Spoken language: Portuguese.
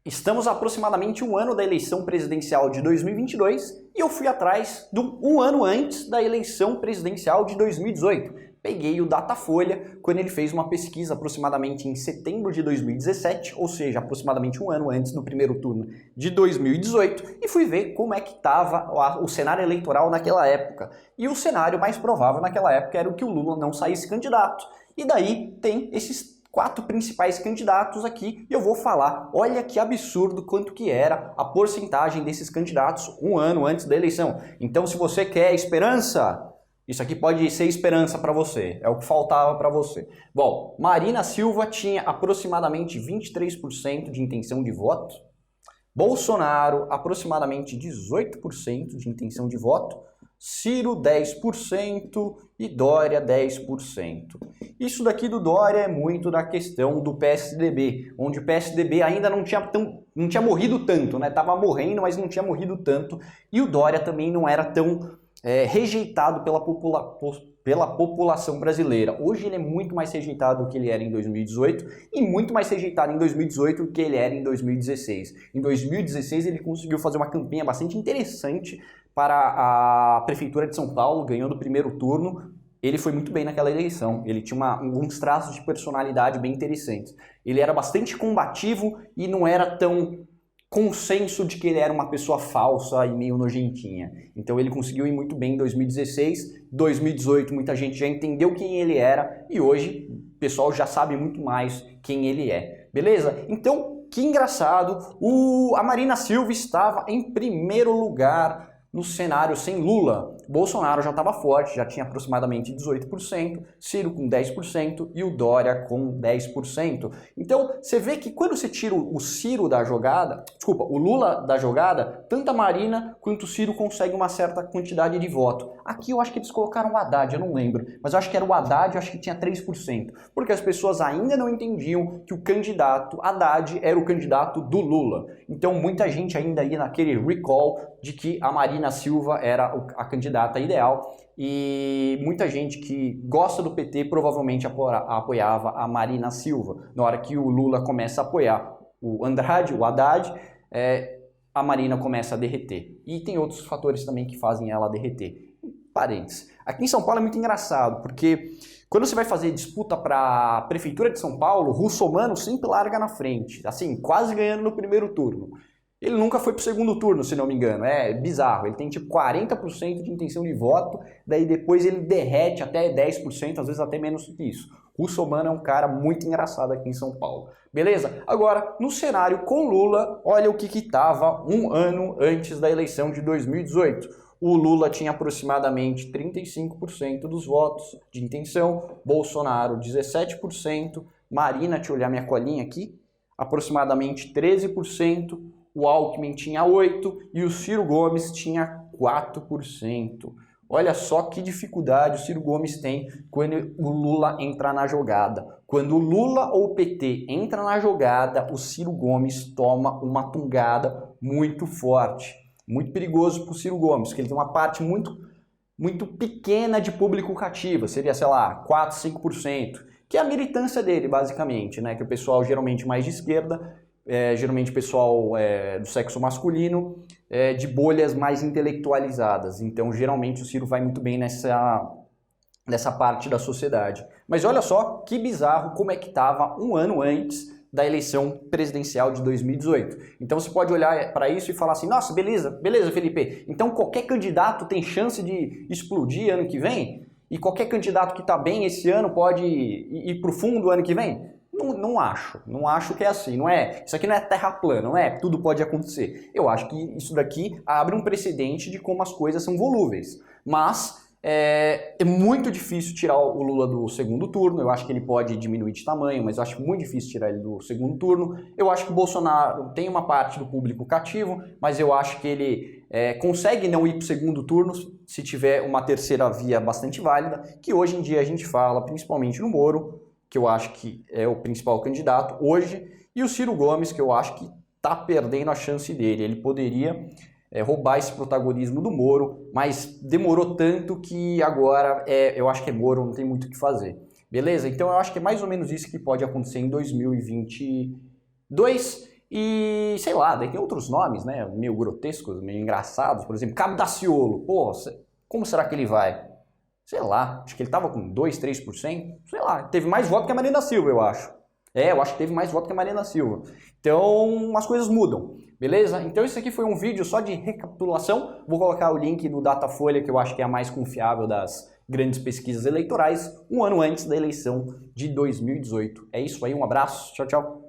Estamos há aproximadamente um ano da eleição presidencial de 2022 e eu fui atrás do um ano antes da eleição presidencial de 2018. Peguei o Datafolha quando ele fez uma pesquisa aproximadamente em setembro de 2017, ou seja, aproximadamente um ano antes do primeiro turno de 2018, e fui ver como é que estava o cenário eleitoral naquela época. E o cenário mais provável naquela época era o que o Lula não saísse candidato. E daí tem esses 4 principais candidatos aqui e eu vou falar, olha que absurdo quanto que era a porcentagem desses candidatos um ano antes da eleição. Então se você quer esperança, isso aqui pode ser esperança para você, é o que faltava para você. Bom, Marina Silva tinha aproximadamente 23% de intenção de voto, Bolsonaro aproximadamente 18% de intenção de voto, Ciro 10% e Dória 10%. Isso daqui do Dória é muito da questão do PSDB, onde o PSDB ainda não tinha morrido tanto, né? Tava morrendo, mas não tinha morrido tanto. E o Dória também não era tão rejeitado pela população brasileira. Hoje ele é muito mais rejeitado do que ele era em 2018 e muito mais rejeitado em 2018 do que ele era em 2016. Em 2016 ele conseguiu fazer uma campanha bastante interessante para a Prefeitura de São Paulo, ganhando o primeiro turno. Ele foi muito bem naquela eleição, ele tinha alguns traços de personalidade bem interessantes. Ele era bastante combativo e não era tão consenso de que ele era uma pessoa falsa e meio nojentinha. Então ele conseguiu ir muito bem em 2016, 2018 muita gente já entendeu quem ele era e hoje o pessoal já sabe muito mais quem ele é. Beleza? Então, que engraçado, a Marina Silva estava em primeiro lugar no cenário sem Lula. Bolsonaro já estava forte, já tinha aproximadamente 18%, Ciro com 10% e o Dória com 10%. Então, você vê que quando você tira o Ciro da jogada, desculpa, o Lula da jogada, tanto a Marina quanto o Ciro conseguem uma certa quantidade de voto. Aqui eu acho que eles colocaram o Haddad, eu não lembro, mas eu acho que era o Haddad, eu acho que tinha 3%, porque as pessoas ainda não entendiam que o candidato Haddad era o candidato do Lula. Então, muita gente ainda ia naquele recall de que a Marina Silva era a candidata ideal e muita gente que gosta do PT provavelmente apoiava a Marina Silva. Na hora que o Lula começa a apoiar o Andrade, o Haddad, a Marina começa a derreter. E tem outros fatores também que fazem ela derreter. Parênteses. Aqui em São Paulo é muito engraçado, porque quando você vai fazer disputa para a Prefeitura de São Paulo, o Russomano sempre larga na frente, assim, quase ganhando no primeiro turno. Ele nunca foi pro segundo turno, se não me engano. É bizarro. Ele tem tipo 40% de intenção de voto, daí depois ele derrete até 10%, às vezes até menos que isso. Russomano é um cara muito engraçado aqui em São Paulo. Beleza? Agora, no cenário com Lula, olha o que estava um ano antes da eleição de 2018. O Lula tinha aproximadamente 35% dos votos de intenção, Bolsonaro 17%, Marina, deixa eu olhar minha colinha aqui, aproximadamente 13%, o Alckmin tinha 8% e o Ciro Gomes tinha 4%. Olha só que dificuldade o Ciro Gomes tem quando o Lula entra na jogada. Quando o Lula ou o PT entra na jogada, o Ciro Gomes toma uma tungada muito forte. Muito perigoso para o Ciro Gomes, porque ele tem uma parte muito pequena de público cativo, seria, sei lá, 4, 5%, que é a militância dele, basicamente, né? Que o pessoal geralmente mais de esquerda, geralmente pessoal do sexo masculino, de bolhas mais intelectualizadas. Então, geralmente, o Ciro vai muito bem nessa parte da sociedade. Mas olha só que bizarro como é que estava um ano antes da eleição presidencial de 2018. Então, você pode olhar para isso e falar assim, nossa, beleza, Felipe, então qualquer candidato tem chance de explodir ano que vem? E qualquer candidato que está bem esse ano pode ir para o fundo ano que vem? Não acho que é assim, não é, isso aqui não é terra plana, não é, tudo pode acontecer. Eu acho que isso daqui abre um precedente de como as coisas são volúveis, mas é muito difícil tirar o Lula do segundo turno, eu acho que ele pode diminuir de tamanho, mas eu acho muito difícil tirar ele do segundo turno. Eu acho que o Bolsonaro tem uma parte do público cativo, mas eu acho que ele consegue não ir para o segundo turno se tiver uma terceira via bastante válida, que hoje em dia a gente fala principalmente no Moro, que eu acho que é o principal candidato hoje, e o Ciro Gomes, que eu acho que está perdendo a chance dele. Ele poderia roubar esse protagonismo do Moro, mas demorou tanto que agora eu acho que é Moro, não tem muito o que fazer. Beleza? Então eu acho que é mais ou menos isso que pode acontecer em 2022 E, sei lá, daí tem outros nomes, né, meio grotescos, meio engraçados, por exemplo, Cabo Daciolo, pô, como será que ele vai? Sei lá, acho que ele tava com 2, 3%, sei lá, teve mais voto que a Marina Silva, eu acho. Eu acho que teve mais voto que a Marina Silva. Então, as coisas mudam, beleza? Então esse aqui foi um vídeo só de recapitulação, vou colocar o link do Datafolha, que eu acho que é a mais confiável das grandes pesquisas eleitorais, um ano antes da eleição de 2018. É isso aí, um abraço, tchau, tchau.